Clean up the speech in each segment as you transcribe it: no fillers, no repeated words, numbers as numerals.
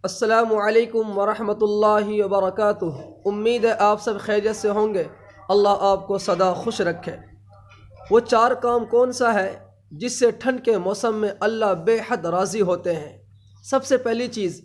अस्सलामु अलैकुम वरहमतुल्लाहि वबरकातुह। उम्मीद है आप सब खैरियत से होंगे। अल्लाह आपको सदा खुश रखे। वो चार काम कौन सा है जिससे ठंड के मौसम में अल्लाह बेहद राज़ी होते हैं। सबसे पहली चीज़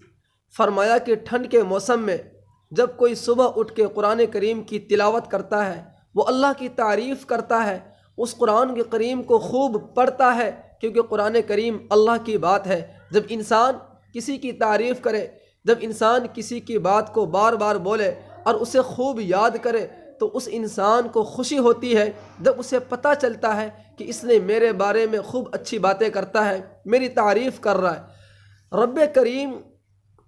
फरमाया कि ठंड के मौसम में जब कोई सुबह उठ के कुरान करीम की तिलावत करता है, वो अल्लाह की तारीफ़ करता है, उस कुरान के करीम को खूब पढ़ता है, क्योंकि कुरान करीम अल्लाह की बात है। जब इंसान किसी की तारीफ़ करे, जब इंसान किसी की बात को बार बार बोले और उसे खूब याद करे, तो उस इंसान को खुशी होती है। जब उसे पता चलता है कि इसने मेरे बारे में खूब अच्छी बातें करता है, मेरी तारीफ़ कर रहा है। रब्बे करीम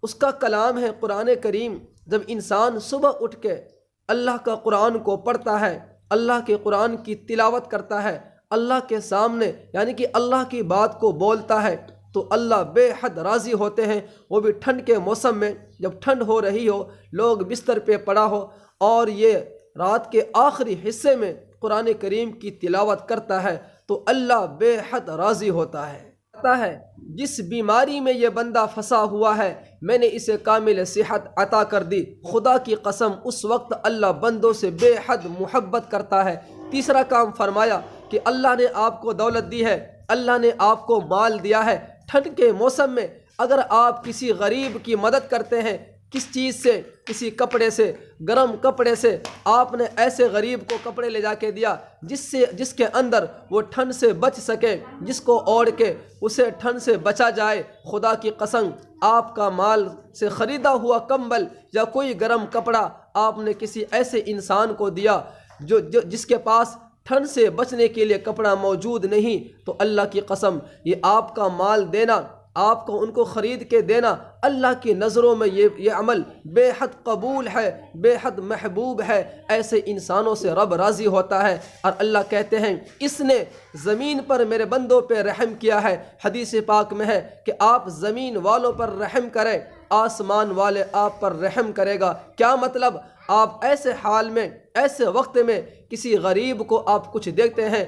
उसका कलाम है कुरान करीम। जब इंसान सुबह उठ के अल्लाह का कुरान को पढ़ता है, अल्लाह के कुरान की तिलावत करता है, अल्लाह के सामने यानी कि अल्लाह की बात को बोलता है, तो अल्लाह बेहद राज़ी होते हैं। वो भी ठंड के मौसम में, जब ठंड हो रही हो, लोग बिस्तर पे पड़ा हो और ये रात के आखिरी हिस्से में कुरान करीम की तिलावत करता है, तो अल्लाह बेहद राज़ी होता है। कहता है जिस बीमारी में ये बंदा फंसा हुआ है, मैंने इसे कामिल सेहत अता कर दी। खुदा की कसम उस वक्त अल्लाह बंदों से बेहद मुहब्बत करता है। तीसरा काम फरमाया कि अल्लाह ने आपको दौलत दी है, अल्लाह ने आपको माल दिया है। ठंड के मौसम में अगर आप किसी गरीब की मदद करते हैं, किस चीज़ से, किसी कपड़े से, गर्म कपड़े से, आपने ऐसे गरीब को कपड़े ले जाके दिया जिसके अंदर वो ठंड से बच सके, जिसको ओढ़ के उसे ठंड से बचा जाए, खुदा की कसम आपका माल से ख़रीदा हुआ कंबल या कोई गर्म कपड़ा आपने किसी ऐसे इंसान को दिया जो जिसके पास ठंड से बचने के लिए कपड़ा मौजूद नहीं, तो अल्लाह की कसम ये आपका माल देना, आपको उनको ख़रीद के देना, अल्लाह की नज़रों में ये अमल बेहद कबूल है, बेहद महबूब है। ऐसे इंसानों से रब राज़ी होता है। और अल्लाह कहते हैं इसने ज़मीन पर मेरे बंदों पे रहम किया है। हदीस पाक में है कि आप ज़मीन वालों पर रहम करें, आसमान वाले आप पर रहम करेगा। क्या मतलब? आप ऐसे हाल में, ऐसे वक्त में किसी गरीब को आप कुछ देते हैं,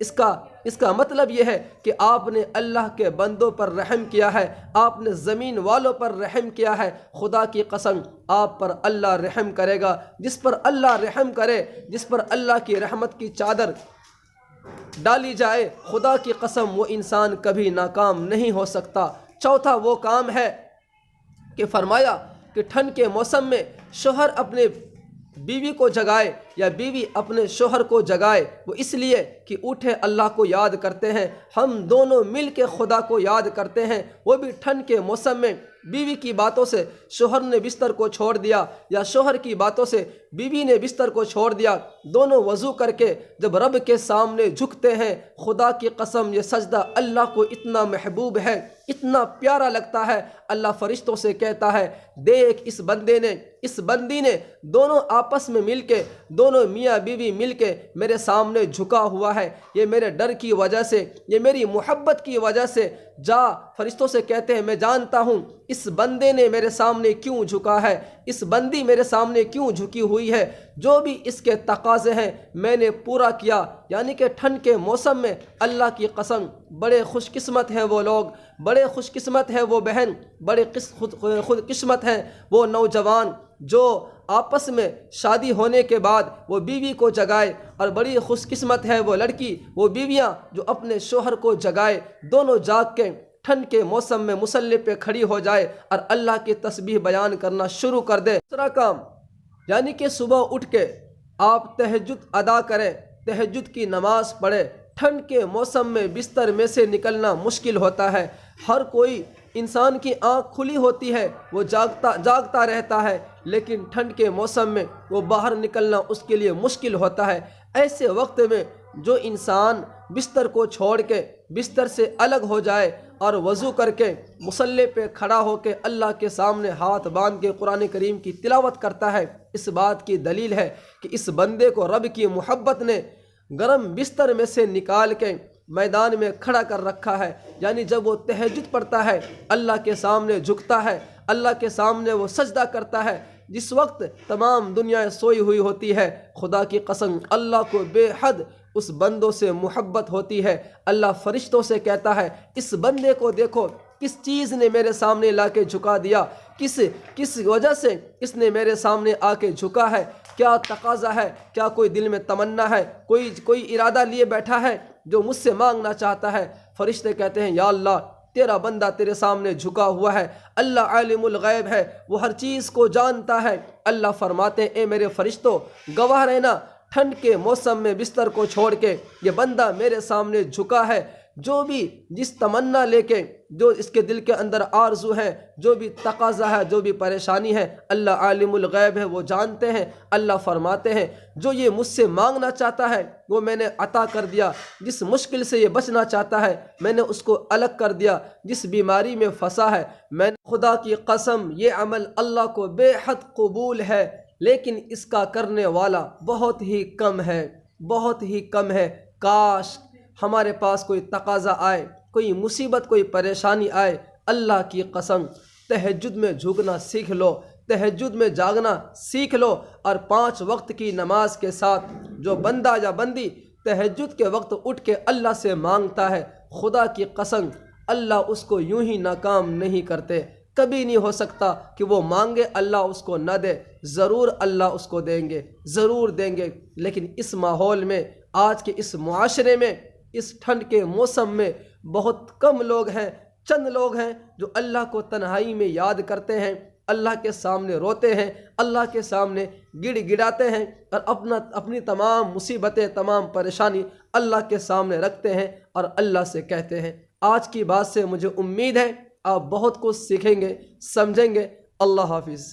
इसका मतलब यह है कि आपने अल्लाह के बंदों पर रहम किया है, आपने ज़मीन वालों पर रहम किया है। खुदा की कसम आप पर अल्लाह रहम करेगा। जिस पर अल्लाह रहम करे, जिस पर अल्लाह की रहमत की चादर डाली जाए, खुदा की कसम वो इंसान कभी नाकाम नहीं हो सकता। चौथा वो काम है कि फरमाया कि ठंड के मौसम में शोहर अपने बीवी को जगाए या बीवी अपने शोहर को जगाए, वो इसलिए कि उठे अल्लाह को याद करते हैं। हम दोनों मिल के खुदा को याद करते हैं। वो भी ठंड के मौसम में बीवी की बातों से शोहर ने बिस्तर को छोड़ दिया या शोहर की बातों से बीवी ने बिस्तर को छोड़ दिया। दोनों वज़ू करके जब रब के सामने झुकते हैं, खुदा की कसम ये सजदा अल्लाह को इतना महबूब है, इतना प्यारा लगता है। अल्लाह फरिश्तों से कहता है देख इस बंदी ने दोनों आपस में मिलके, दोनों मियाँ बीवी मिलके मेरे सामने झुका हुआ है। ये मेरे डर की वजह से, ये मेरी मोहब्बत की वजह से। जा, फरिश्तों से कहते हैं मैं जानता हूँ इस बंदे ने मेरे सामने क्यों झुका है, इस बंदी मेरे सामने क्यों झुकी हुई है। जो भी इसके तकाज़े हैं मैंने पूरा किया। यानी कि ठंड के मौसम में अल्लाह की कसम बड़े खुशकिस्मत हैं वो लोग, बड़े खुशकिस्मत हैं वो बहन, बड़े खुशकिस्मत हैं वो नौजवान जो आपस में शादी होने के बाद वो बीवी को जगाए, और बड़ी खुशकिस्मत है वो लड़की, वो बीवियाँ जो अपने शोहर को जगाए, दोनों जाग के ठंड के मौसम में मुसल्ले पे खड़ी हो जाए और अल्लाह की तस्बीह बयान करना शुरू कर दे। दूसरा काम यानी कि सुबह उठ के आप तहज्जुद अदा करें, तहज्जुद की नमाज पढ़ें। ठंड के मौसम में बिस्तर में से निकलना मुश्किल होता है। हर कोई इंसान की आँख खुली होती है, वो जागता रहता है, लेकिन ठंड के मौसम में वो बाहर निकलना उसके लिए मुश्किल होता है। ऐसे वक्त में जो इंसान बिस्तर को छोड़ के बिस्तर से अलग हो जाए और वज़ू करके मुसल्ले पे खड़ा होके अल्लाह के सामने हाथ बांध के कुरान करीम की तिलावत करता है, इस बात की दलील है कि इस बंदे को रब की मोहब्बत ने गरम बिस्तर में से निकाल के मैदान में खड़ा कर रखा है। यानी जब वो तहज्जुद पढ़ता है, अल्लाह के सामने झुकता है, अल्लाह के सामने वो सजदा करता है, जिस वक्त तमाम दुनिया सोई हुई होती है, खुदा की कसम अल्लाह को बेहद उस बंदों से मोहब्बत होती है। अल्लाह फरिश्तों से कहता है इस बंदे को देखो किस चीज़ ने मेरे सामने ला के झुका दिया, किस किस वजह से इसने मेरे सामने आके झुका है, क्या तकाजा है, क्या कोई दिल में तमन्ना है, कोई इरादा लिए बैठा है जो मुझसे मांगना चाहता है। फरिश्ते कहते हैं या अल्लाह, तेरा बंदा तेरे सामने झुका हुआ है, अल्लाह आलिमुल गैब है, वो हर चीज़ को जानता है। अल्लाह फरमाते हैं ए मेरे फरिश्तों, गवाह रहना, ठंड के मौसम में बिस्तर को छोड़ के ये बंदा मेरे सामने झुका है। जो भी जिस तमन्ना लेके, जो इसके दिल के अंदर आरजू है, जो भी तकाजा है, जो भी परेशानी है, अल्लाह आलिमुल गैब है, वो जानते हैं। अल्लाह फरमाते हैं जो ये मुझसे मांगना चाहता है वो मैंने अता कर दिया, जिस मुश्किल से ये बचना चाहता है मैंने उसको अलग कर दिया, जिस बीमारी में फंसा है मैंने, खुदा की कसम ये अमल अल्लाह को बेहद कबूल है, लेकिन इसका करने वाला बहुत ही कम है, बहुत ही कम है। काश हमारे पास कोई तकाजा आए, कोई मुसीबत, कोई परेशानी आए, अल्लाह की कसम तहज्जुद में झुकना सीख लो, तहज्जुद में जागना सीख लो। और 5 वक्त की नमाज के साथ जो बंदा या बंदी तहज्जुद के वक्त उठ के अल्लाह से मांगता है, खुदा की कसम अल्लाह उसको यूं ही नाकाम नहीं करते। कभी नहीं हो सकता कि वो मांगे अल्लाह उसको न दे, ज़रूर अल्लाह उसको देंगे, ज़रूर देंगे। लेकिन इस माहौल में, आज के इस मुआशरे में, इस ठंड के मौसम में बहुत कम लोग हैं, चंद लोग हैं जो अल्लाह को तन्हाई में याद करते हैं, अल्लाह के सामने रोते हैं, अल्लाह के सामने गिड़गिड़ाते हैं और अपनी तमाम मुसीबतें, तमाम परेशानी अल्लाह के सामने रखते हैं और अल्लाह से कहते हैं। आज की बात से मुझे उम्मीद है आप बहुत कुछ सीखेंगे, समझेंगे। अल्लाह हाफिज़।